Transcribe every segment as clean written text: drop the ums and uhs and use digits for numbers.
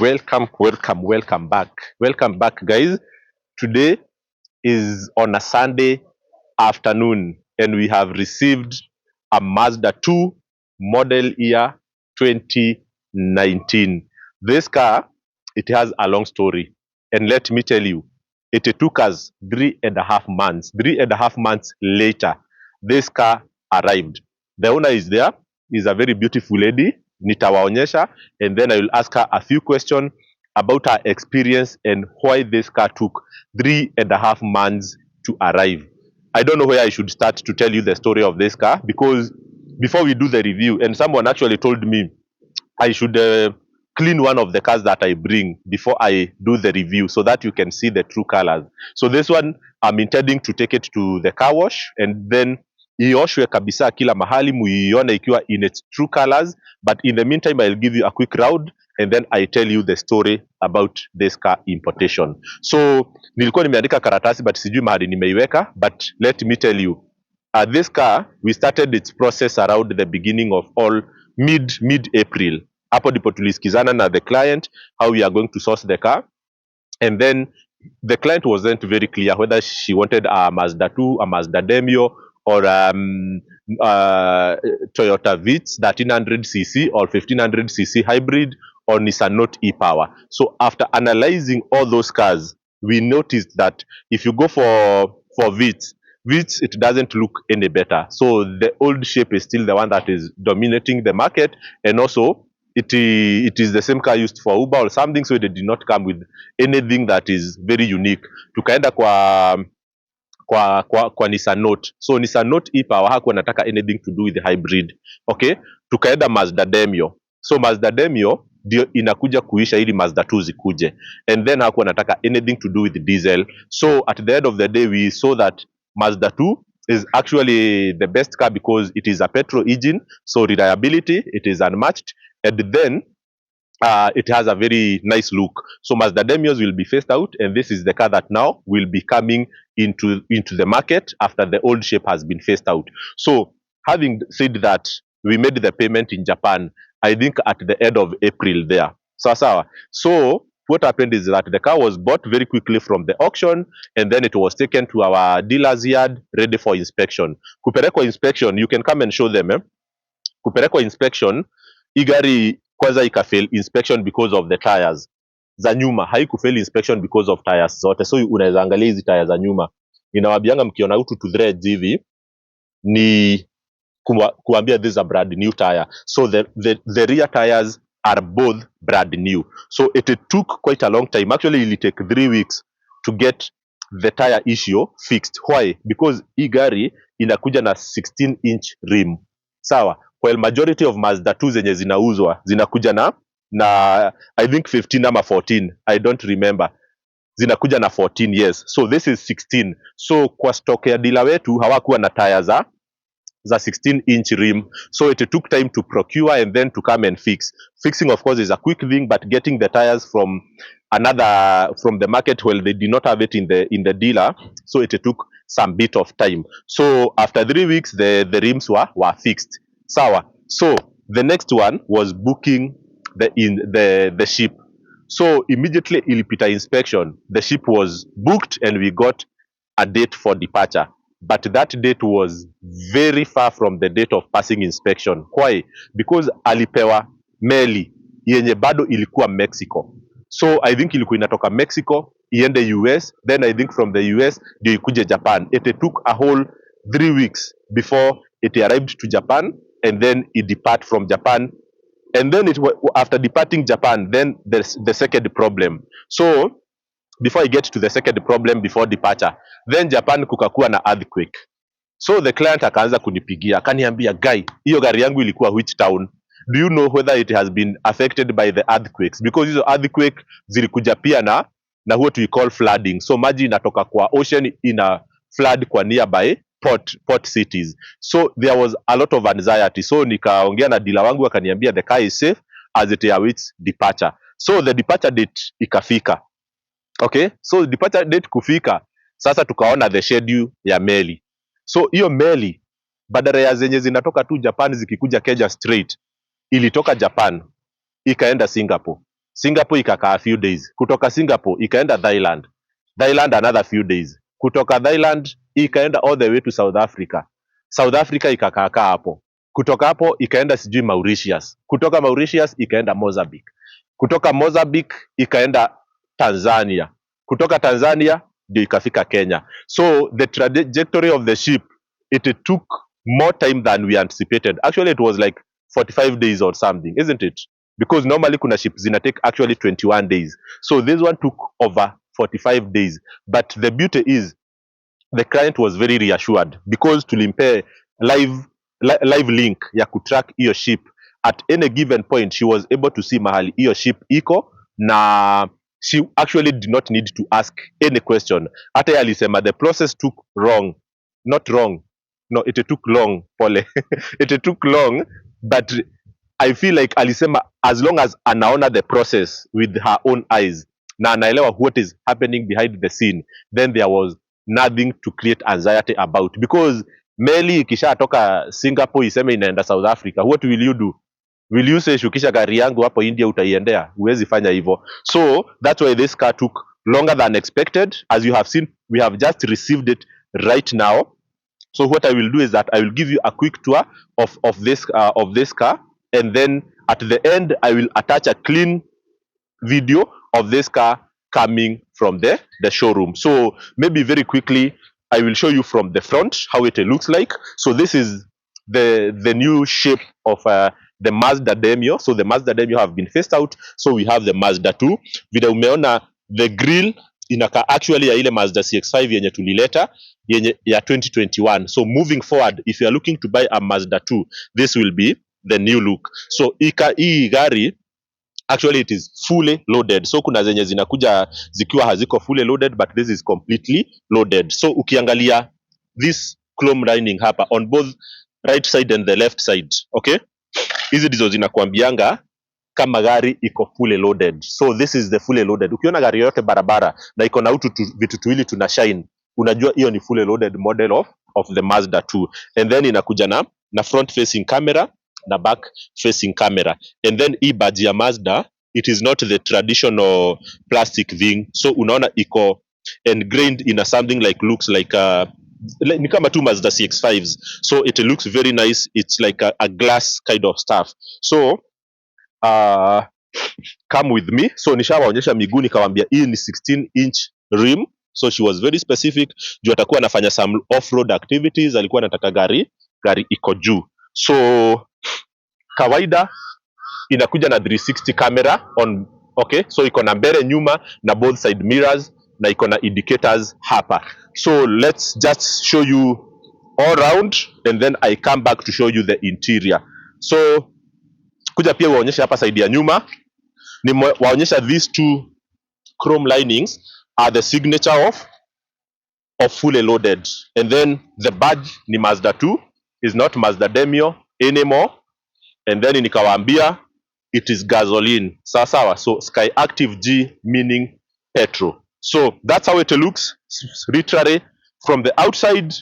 welcome back. Welcome back, guys. Today is on a Sunday afternoon, and we have received a Mazda 2 model year 2019. This car, it has a long story, and let me tell you, it took us 3.5 months. 3.5 months later, this car arrived. The owner is there. Is a very beautiful lady. Nitawaonyesha, and then I will ask her a few questions about her experience and why this car took 3.5 months to arrive. I don't know where I should start to tell you the story of this car, because before we do the review, and someone actually told me I should clean one of the cars that I bring before I do the review, so that you can see the true colors. So this one, I'm intending to take it to the car wash, and then ioshwe kabisa kila mahali muione ikiwa in its true colors. But in the meantime, I'll give you a quick round, and then I tell you the story about this car importation. So nilikuwa nimeandika karatasi but sijui mahali nimeiweka, but let me tell you, this car, we started its process around the beginning of all mid April. Hapo ndipo tulisikizana na the client how we are going to source the car, and then the client wasn't very clear whether she wanted a Mazda 2, a Mazda Demio, or Toyota Vitz 1300cc or 1500cc hybrid, or Nissan Note e-Power. So after analyzing all those cars, we noticed that if you go for Vitz, it doesn't look any better. So the old shape is still the one that is dominating the market, and also it is the same car used for Uber or something, so it did not come with anything that is very unique. Tukaenda kwa Nissan Note. So Nissan Note e-Power hakuwa nataka anything to do with the hybrid. Okay? Tukaenda Mazda Demio. So Mazda Demio ndio inakuja kuisha ili Mazda 2 zikuje. And then hakuwa nataka anything to do with diesel. So at the end of the day, we saw that Mazda 2 is actually the best car because it is a petrol engine, so reliability, it is unmatched, and then it has a very nice look. So Mazda Demios will be phased out, and this is the car that now will be coming into the market after the old shape has been phased out. So having said that, we made the payment in Japan, I think at the end of April there. So what happened is that the car was bought very quickly from the auction, and then it was taken to our dealer's yard ready for inspection. Kupelekwa inspection, you can come and show them. Kupelekwa inspection, hii gari kwanza ikafail inspection because of the tires za nyuma. Haikufail inspection because of tires zote. So unaweza angalia hizi tires za nyuma. Ninawaambianga mkiona utu to threads hivi ni kuambia this is a brand new tire. So the rear tires are both brand new. So it took quite a long time. Actually, it take 3 weeks to get the tire issue fixed. Why? Because hii gari inakuja na 16-inch rim. Sawa. While majority of Mazda 2 zenye zinauzwa zinakuja na I think 15 ama 14, I don't remember, zinakuja na 14 years. So this is 16. So kwa stock ya dealer wetu hawakuwa na tire za 16-inch rim, so it took time to procure and then to come and fix. Fixing, of course, is a quick thing, but getting the tires from the market, well, they did not have it in the dealer, so it took some bit of time. So after 3 weeks, the rims were fixed. Sawa. So the next one was booking the ship. So immediately ilipita inspection, the ship was booked and we got a date for departure. But that date was very far from the date of passing inspection. Why? Because alipewa meli yenye bado ilikuwa Mexico. So I think ilikuwa inatoka Mexico iende US, then I think from the US ndio ikuje Japan. It took a whole 3 weeks before it arrived to Japan, and then it depart from Japan. And then after departing Japan, then there's the second problem. So before I get to the second problem before departure, then Japan kukakuwa na earthquake. So the client akaanza kunipigia, akaniambia, guy, hiyo gari yangu ilikuwa which town? Do you know whether it has been affected by the earthquakes? Because hizo earthquake zilikuja pia na what we call flooding. So maji inatoka kwa ocean ina flood kwa nearby port cities. So there was a lot of anxiety. So nikaongea na dealer wangu akaniambia the car is safe as it awaits departure. So the departure date ikafika. Okay, so departure date kufika, sasa tukaona the schedule ya meli. So hiyo meli badala ya zenye zinatoka tu Japan zikikuja Kenya straight, ilitoka Japan ikaenda Singapore. Singapore ikakaa a few days, kutoka Singapore ikaenda Thailand, Thailand another few days, kutoka Thailand ikaenda all the way to South Africa, South Africa ikakaakaa hapo, kutoka hapo ikaenda sijui Mauritius, kutoka Mauritius ikaenda Mozambique, kutoka Mozambique ikaenda Tanzania, kutoka Tanzania ndio ikafika Kenya. So the trajectory of the ship, it took more time than we anticipated. Actually it was like 45 days or something, isn't it? Because normally kuna ship zina take actually 21 days, so this one took over 45 days. But the beauty is the client was very reassured because tulimpe live link ya kutrack hiyo ship. At any given point she was able to see mahali hiyo ship iko, na she actually did not need to ask any question. Hata yeye alisema the process took wrong, not wrong, no, it took long, pole it took long, but I feel like alisema as long as anaona the process with her own eyes na anaelewa what is happening behind the scene, then there was nothing to create anxiety about, because meli ikishatoka Singapore iseme inaenda South Africa, what will you do? Will you say shukisha gari yangu hapo India utaiendea? Huwezi fanya hivyo. So that's why this car took longer than expected. As you have seen, we have just received it right now. So what I will do is that I will give you a quick tour of this car, and then at the end I will attach a clean video of this car coming from the showroom. So maybe very quickly I will show you from the front how it looks like. So this is the new shape of the Mazda Demio. So the Mazda Demio have been phased out, so we have the Mazda2. Vile umeona the grill inaka actually ya ile Mazda CX-5 yenye tulileta yenye ya 2021. So moving forward, if you are looking to buy a Mazda2, this will be the new look. So hii gari actually it is fully loaded. So kuna zenye zinakuja zikiwa haziko fully loaded, but this is completely loaded. So ukiangalia this chrome lining hapa on both right side and the left side, okay, hizi ndizo zinakuambianga kama gari iko fully loaded. So this is the fully loaded. Ukiona gari yote barabara na iko na vitu tuwili tuna shine, unajua hiyo ni fully loaded model of the Mazda 2. And then inakuja na front facing camera na back facing camera. And then hii badge ya Mazda, it is not the traditional plastic thing. So unaona iko ingrained in a something like looks like ni kama tu Mazda CX-5s. So it looks very nice. It's like a glass kind of stuff. So come with me. So nishawaonyesha miguu, nikawaambia hii ni 16-inch rim. So she was very specific juu atakuwa anafanya some off-road activities, alikuwa anataka gari iko juu. So kawaida inakuja na 360 camera on, okay, so iko na mbele, nyuma na both side mirrors, na iko na indicators hapa. So let's just show you all round and then I come back to show you the interior. So kuja pia waonyesha hapa side ya nyuma, ni waonyesha these two chrome linings are the signature of fully loaded. And then the badge ni Mazda 2, is not Mazda Demio anymore. And then nikawaambia it is gasoline, sawa. So Sky Active G meaning petrol. So that's how it looks literally from the outside.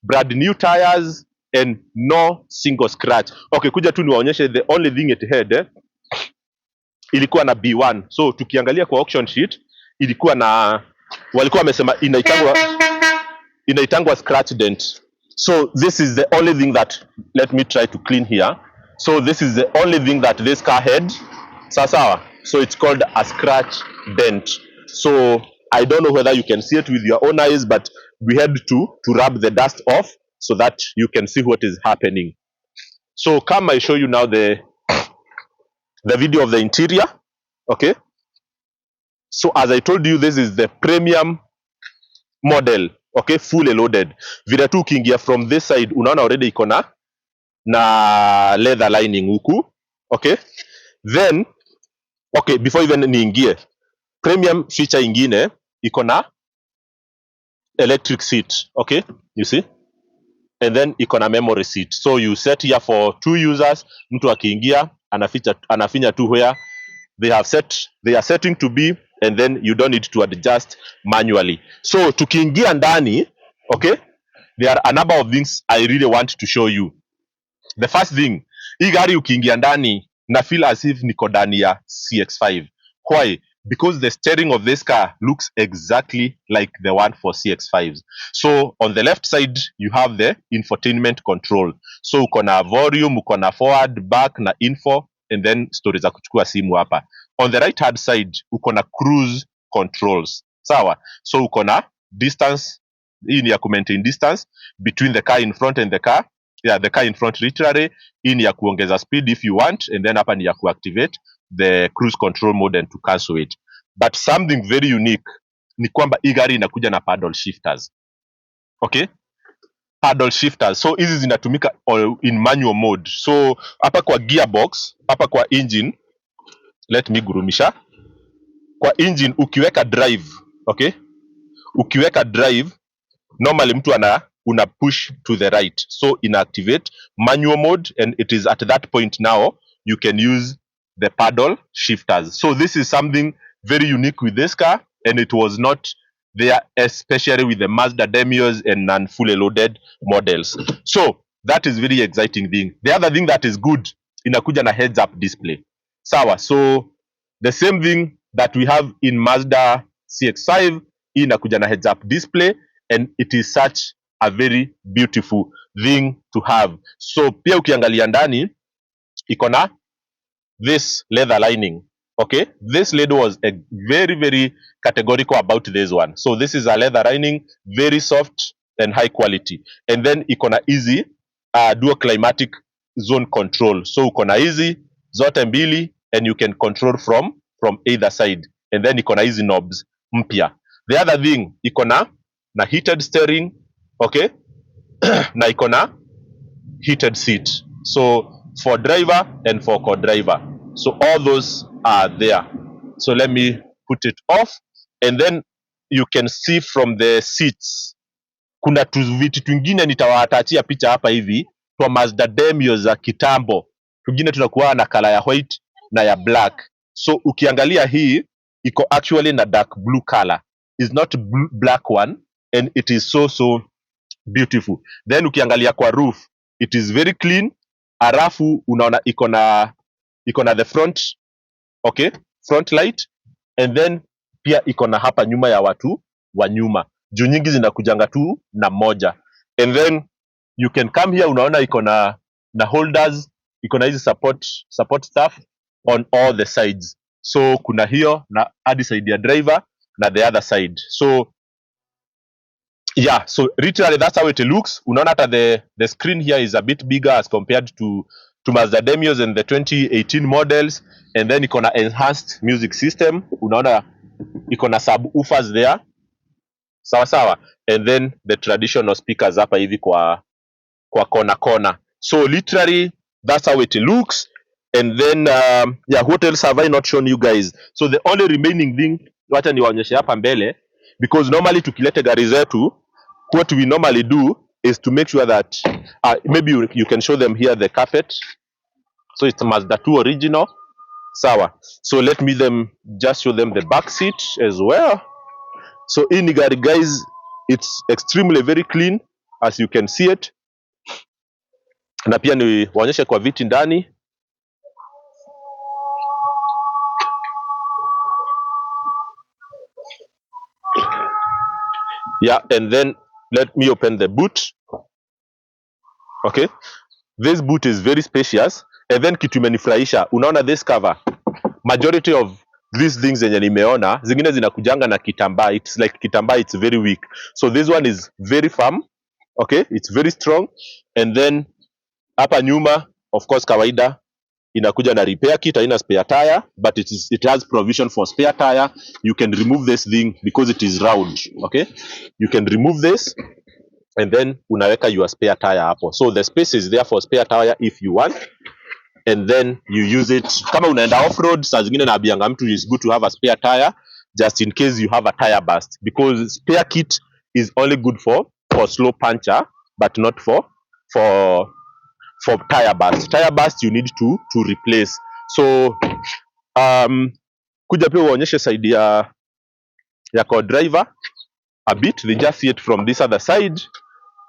Brand new tires and no single scratch. Okay, kuja tu niwaonyeshe the only thing it had ilikuwa na B1. So tukiangalia kwa auction sheet ilikuwa na, walikuwa wamesema inaitangwa scratch dent. So this is the only thing that, let me try to clean here. So this is the only thing that this car had, sawa. So it's called a scratch dent. So I don't know whether you can see it with your own eyes, but we had to rub the dust off so that you can see what is happening. So come, I show you now the video of the interior. Okay, so as I told you, this is the premium model, okay, fully loaded. Vile tu ukiingia from this side unaona already iko na leather lining huku, okay. Then okay, before even niingie, premium feature ingine iko na electric seat, okay, you see, and then iko na memory seat. So you set here for 2 users. Mtu akiingia anafinya tu where they are setting to be, and then you don't need to adjust manually. So tukiingia ndani, okay, there are a number of things I really want to show you. The first thing, hii gari ukiingia ndani na feel as if niko ndani ya CX-5. Why? Because the steering of this car looks exactly like the one for CX5s. So on the left side you have the infotainment control. So uko na volume, uko na forward, back na info, and then stories za kuchukua simu hapa. On the right hand side uko na cruise controls. Sawa? So uko na distance, hii ni ya kumaintain distance between the car in front and the car. Yeah, the car in front literally. Hii ni ya kuongeza speed if you want, and then hapa ni ya kuactivate the cruise control mode and to cancel it. But something very unique ni kwamba hii gari inakuja na paddle shifters. Okay? Paddle shifters. So hizi zinatumika in manual mode. So hapa kwa gearbox, hapa kwa engine, let me gurumisha. Kwa engine ukiweka drive, okay? Ukiweka drive, normally mtu una push to the right. So inactivate manual mode, and it is at that point now you can use the paddle shifters. So this is something very unique with this car, and it was not there especially with the Mazda Demios and non-fully loaded models. So that is very exciting thing. The other thing that is good, inakuja na heads up display. Sawa. So the same thing that we have in Mazda CX5, hii inakuja na heads up display, and it is such a very beautiful thing to have. So pia ukiangalia ndani iko na this leather lining. Okay, this lady was very categorical about this one. So this is a leather lining, very soft and high quality, and then iko na easy dual climatic zone control. So uko na easy zote mbili, and you can control from either side, and then iko na easy knobs mpya. The other thing iko na heated steering, okay, na iko na heated seat, so for driver and for co-driver. So all those are there. So let me put it off, and then you can see from the seats kuna vitu twingine nitawaatachia picha hapa hivi kwa Mazda Demio za kitambo. Twingine tunakuwa na kala ya white na ya black. So ukiangalia hii iko actually na dark blue color. It's not black one, and it is so beautiful. Then ukiangalia kwa roof, it is very clean. Arafu unaona iko na the front, okay, front light, and then pia iko na hapa nyuma ya watu wa nyuma. Juu nyingi zinakujanga tu na moja. And then you can come here, unaona iko na holders, iko na hizi support stuff on all the sides. So kuna hiyo na hadi side ya driver na the other side. So yeah, so literally that's how it looks. Unaona hata the screen here is a bit bigger as compared to Mazda Demios and the 2018 models, and then iko na enhanced music system. Unaona iko na subwoofers there, sawa, and then the traditional speakers hapa hivi kwa kona. So literally that's how it looks. And then yeah, what else have I not shown you guys? So the only remaining thing, wacha niwaonyeshe hapa mbele, because normally tukilete gari zetu, what we normally do is to make sure that maybe you can show them here the carpet. So it's Mazda2 original. Sawa. So let me just show them the back seat as well. So in gari guys, it's extremely very clean as you can see it. Na pia niwaonyeshe kwa viti ndani. Yeah, and then let me open the boot. Okay, this boot is very spacious, and then kitu imenifurahisha, unaona this cover, majority of these things zenye nimeona zingine zinakujanga na kitambaa. It's like kitambaa, it's very weak. So this one is very firm, okay, it's very strong. And then hapa nyuma, of course, kawaida inakuja na repair kit, haina spare tire, but it has provision for spare tire. You can remove this thing because it is round, okay, you can remove this and then unaweka your spare tire hapo. So the space is there for spare tire if you want, and then you use it kama unaenda off road. Saa zingine naambianga mtu is good to have a spare tire just in case you have a tire burst, because spare kit is only good for slow puncture, but not for tire burst. Tire burst you need to replace. So kuja pia uonyeshe side ya co-driver a bit. They just see it from this other side,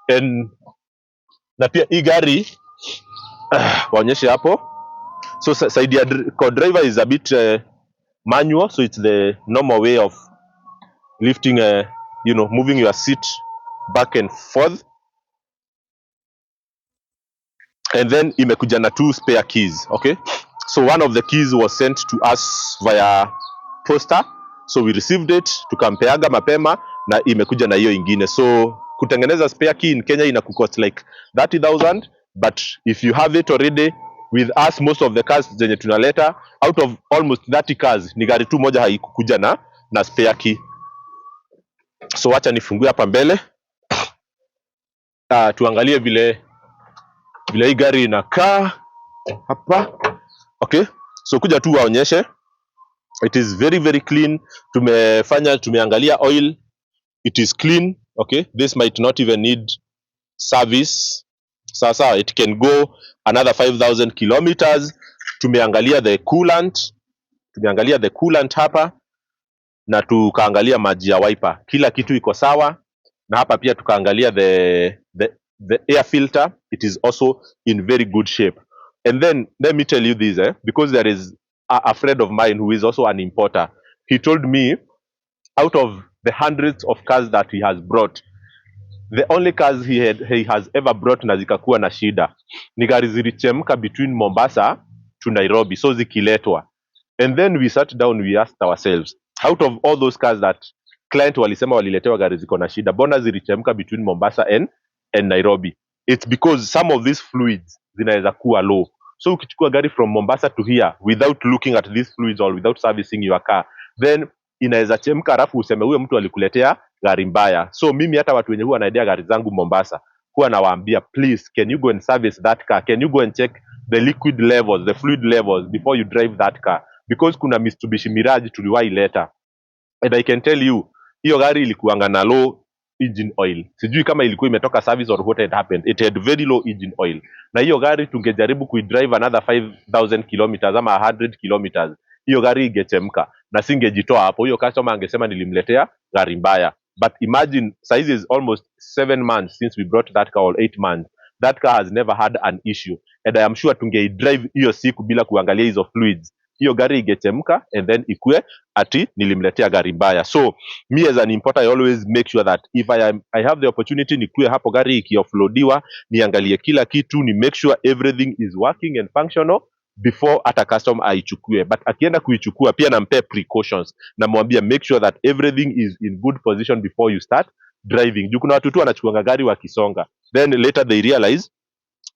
and na pia hii gari waonyeshe hapo. So side ya co-driver is a bit manual, so it's the normal way of lifting, moving your seat back and forth. And then imekuja na 2 spare keys. Okay, so one of the keys was sent to us via poster, so we received it, tukampeaga mapema na imekuja na hiyo ingine. So kutengeneza spare key in Kenya inakucost like 30,000, but if you have it already with us, most of the cars zenye tunaleta, out of almost 30 cars ni gari tu moja haikukuja na spare key. So wacha nifungue hapa mbele, tuangalie vile hii gari inakaa hapa. Okay, so kuja tu waonyeshe, it is very very clean. Tumeangalia oil, it is clean. Okay, this might not even need service. Sasa it can go another 5,000 kilometers. Tumeangalia the coolant hapa, na tukaangalia maji ya wiper, kila kitu iko sawa. Na hapa pia tukaangalia the air filter, it is also in very good shape. And then let me tell you this, because there is a friend of mine who is also an importer. He told me, out of the hundreds of cars that he has brought, the only cars he has ever brought na zikakuwa na shida ni gari zilichemka between Mombasa to Nairobi, so zikiletwa. And then we sat down, we asked ourselves, out of all those cars that client walisema waliletewa gari ziko na shida, bona zilichemka between Mombasa and Nairobi? It's because some of these fluids zinaweza kuwa low. So ukichukua gari from Mombasa to here without looking at these fluids or without servicing your car, then inaweza chemka, alafu useme huyo mtu alikuletea gari mbaya. So mimi hata watu wenye huwa naendea gari zangu Mombasa, huwa nawaambia, please, can you go and service that car? Can you go and check the liquid levels, the fluid levels before you drive that car? Because kuna Mitsubishi Mirage tuliwahi leta, and I can tell you, hiyo gari ilikuanga na low engine oil. Sijui kama ilikuwa imetoka service or what had happened. It had very low engine oil. Na hiyo gari tungejaribu kuidrive another 5,000 kilometers ama 100 kilometers, hiyo gari ingechemka na singejitoa hapo. Hiyo customer angesema nilimletea gari mbaya. But imagine, size is almost 7 months since we brought that car, or 8 months. That car has never had an issue. And I am sure tungeidrive hiyo siku bila kuangalia hizo fluids, hiyo gari ingechemka and then ikue ati nilimletea gari mbaya. So me as an importer, I always make sure that if I have the opportunity, nikue hapo gari ikioffloadiwa, niangalie kila kitu, ni make sure everything is working and functional before hata customer aichukue. But akienda kuichukua pia nampe precautions, namwambia make sure that everything is in good position before you start driving. Juu kuna watu tu wanachukua gari wakisonga, then later they realize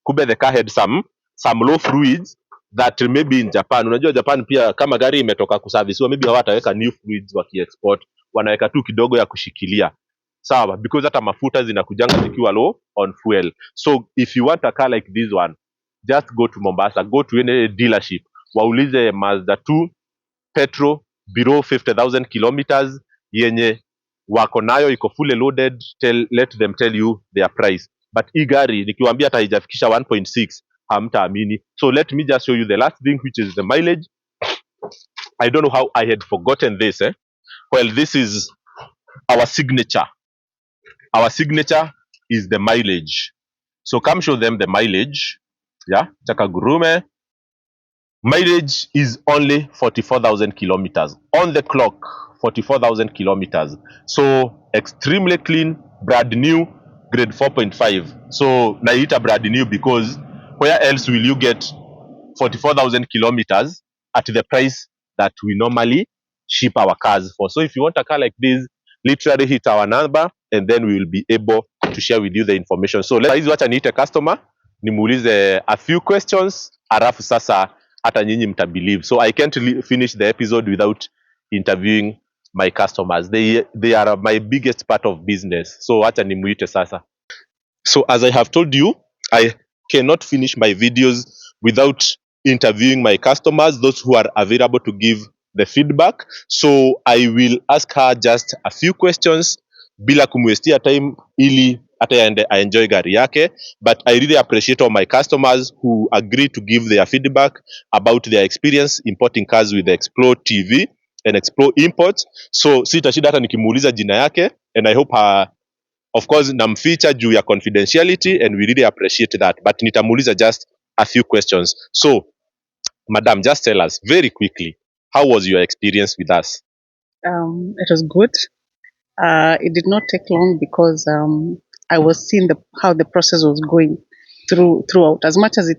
kumbe the car had some low fluids that maybe in Japan. Unajua Japan pia kama gari imetoka kuservice, maybe hawataweka new fluids wakiexport, wanaweka tu kidogo ya kushikilia. Sawa, because hata mafuta zinakujanga zikiwa low on fuel. So if you want a car like this one, just go to Mombasa, go to any dealership, waulize Mazda2 Petrol below 50,000 kilometers yenye wako nayo, iko fully loaded, let them tell you their price. But hii gari nikiwaambia hata haijafikisha 1.6 hamtaamini. So let me just show you the last thing, which is the mileage. I don't know how I had forgotten this. Well, this is our signature. Our signature is the mileage. So come show them the mileage. Yeah, chaka gurume. Mileage is only 44,000 kilometers on the clock. 44,000 kilometers. So extremely clean, brand new, grade 4.5. So naita brand new because where else will you get 44,000 kilometers at the price that we normally ship our cars for? So if you want a car like this, literally hit our number and then we will be able to share with you the information. So let's wacha niite customer, nimuulize a few questions, alafu sasa hata nyinyi mtabelieve. So I can't finish the episode without interviewing my customers. They are my biggest part of business. So acha nimuite sasa. So as I have told you, I cannot finish my videos without interviewing my customers, those who are available to give the feedback. So I will ask her just a few questions bila kumwestia time ili hata I enjoy gari yake. But I really appreciate all my customers who agree to give their feedback about their experience importing cars with the Explore TV and Explore Imports. So sitashida hata nikimuuliza jina yake, and I hope of course namficha juu ya confidentiality and we really appreciate that, but nitamuuliza just a few questions. So madam, just tell us very quickly, How was your experience with us? It was good. It did not take long because I was seeing how the process was going throughout. As much as it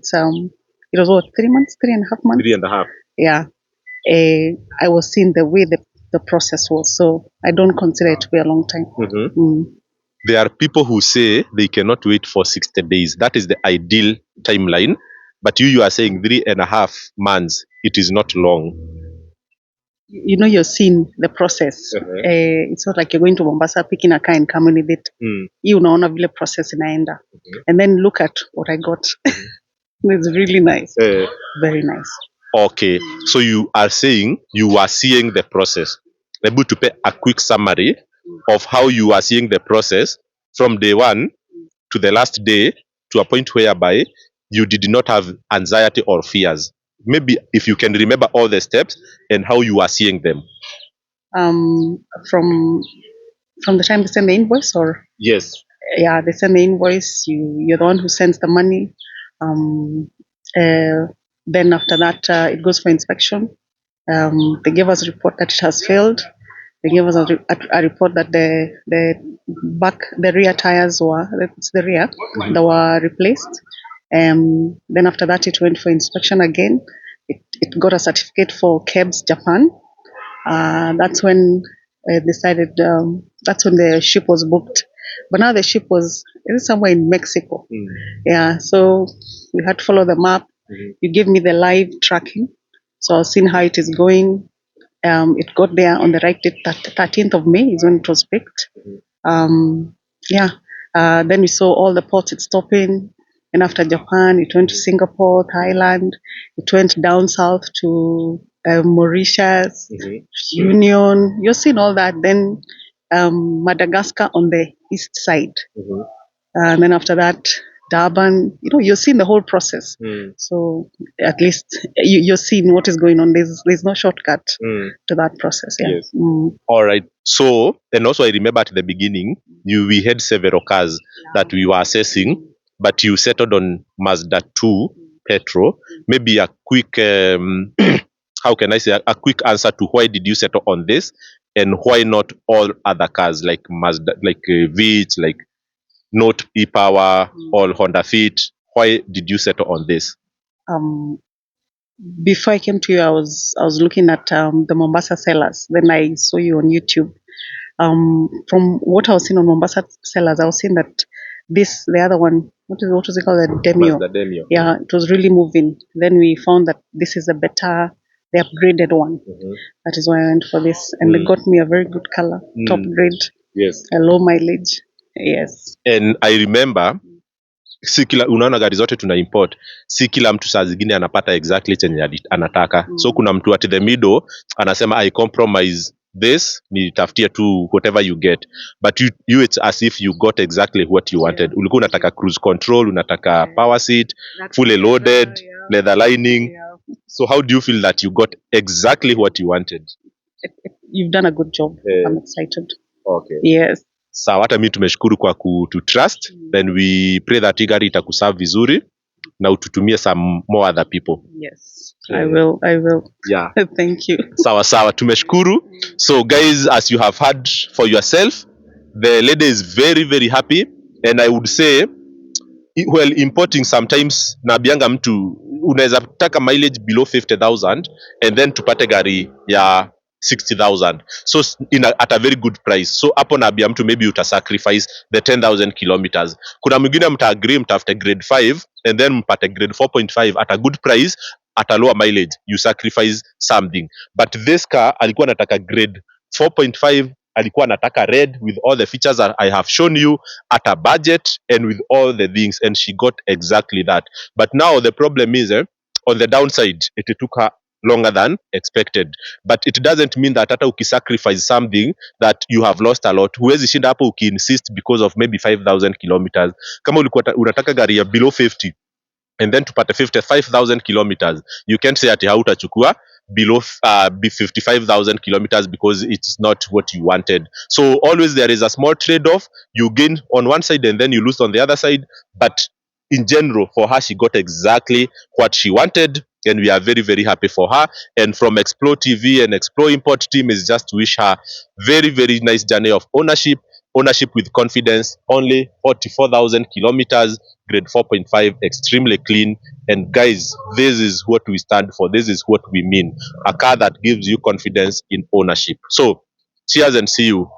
was what 3 months, 3.5 months. 3.5. Yeah, I was seeing the way the process was, so I don't consider it to be a long time. There are people who say they cannot wait for 60 days. That is the ideal timeline. But you are saying 3.5 months. It is not long. You're seeing the process. It's not like you're going to Mombasa, picking a car and coming with it. You unaona vile process inaenda. And then look at what I got. It's really nice. Very nice. Okay, so you are saying you are seeing the process. Able to pay a quick summary of how you are seeing the process from day one to the last day, to a point whereby you did not have anxiety or fears. Maybe if you can remember all the steps and how you are seeing them. From the time they send the invoice, or Yes. yeah, they send the invoice. You're the one who sends the money. Then after that, it goes for inspection. They give us a report that it has failed. They give us a report that the rear tires it's the rear that were replaced. Then after that, it went for inspection again. It got a certificate for KEBS Japan. That's when decided. That's when the ship was booked. But now the ship was somewhere in Mexico. Yeah, so we had to follow the map. You gave me the live tracking, so I was seeing how it is going. It got there on the right date, 13th of May is when it was picked. Yeah, then we saw all the ports it's stopping. And after Japan, it went to Singapore, Thailand. It went down south to Mauritius, Union. You're seeing all that. Then Madagascar on the east side. And then after that, Durban. You're seeing the whole process. So at least you're seeing what is going on. There's no shortcut to that process. Yeah. Yes. All right. So, and also I remember at the beginning, we had several cars that we were assessing, but you settled on Mazda2 Petrol. Maybe a quick, how can I say, a quick answer to why did you settle on this, and why not all other cars like Mazda, like Vitz, like Note e-Power, or Honda Fit? Why did you settle on this? Before I came to you, I was looking at the Mombasa sellers. Then I saw you on YouTube. From what I was seeing on Mombasa sellers, I was seeing that the other one, what was it called, the Demio? Mazda Demio. Yeah, it was really moving. Then we found that this is the upgraded one. That is why I went for this, and they got me a very good color, top grade, Yes. a low mileage. Yes. And I remember, si kila, unaona gari zote tuna import, si kila mtu saa zingine anapata exactly chenye anataka. So kuna mtu at the middle anasema I compromise this, nitafutie tu whatever you get, but you it's as if you got exactly what you wanted. Ulikuwa unataka cruise control, unataka power seat, fully loaded, leather lining. So how do you feel that you got exactly what you wanted? You've done a good job. I'm excited. Okay. Yes. Sawa, hata mimi tumeshukuru kwa kututrust. Then we pray that gari itakuserve vizuri na ututumie some more other people. Yes, I will. Yeah. Thank you. Sawa, tumeshukuru. So guys, as you have heard for yourself, the lady is very, very happy, and I would say, well, importing sometimes nabianga mtu unaweza taka mileage below 50,000 and then tupate gari ya 60,000, so at a very good price. So hapo naambia mtu maybe utasacrifice the 10,000 kilometers. Kuna mwingine mtaagree mtafute grade 5 and then mpate grade 4.5 at a good price at a lower mileage, you sacrifice something. But this car alikuwa anataka grade 4.5, alikuwa anataka red with all the features that I have shown you at a budget and with all the things, and she got exactly that. But now the problem is, on the downside, it took her longer than expected, but it doesn't mean that hata ukisacrifice something that you have lost a lot. Huwezi shinda hapo ukiinsist because of maybe 5,000 kilometers. Kama ulikuwa unataka gari ya below 50 and then tupate 55,000 kilometers, you can't say ati hautachukua below 55,000 kilometers because it's not what you wanted. So always there is a small trade-off. You gain on one side and then you lose on the other side, but in general, for her, she got exactly what she wanted, and we are very, very happy for her. And from Explore TV and Explore Import team is just to wish her very, very nice journey of ownership with confidence. Only 44,000 kilometers, grade 4.5, extremely clean. And guys, this is what we stand for. This is what we mean. A car that gives you confidence in ownership. So cheers and see you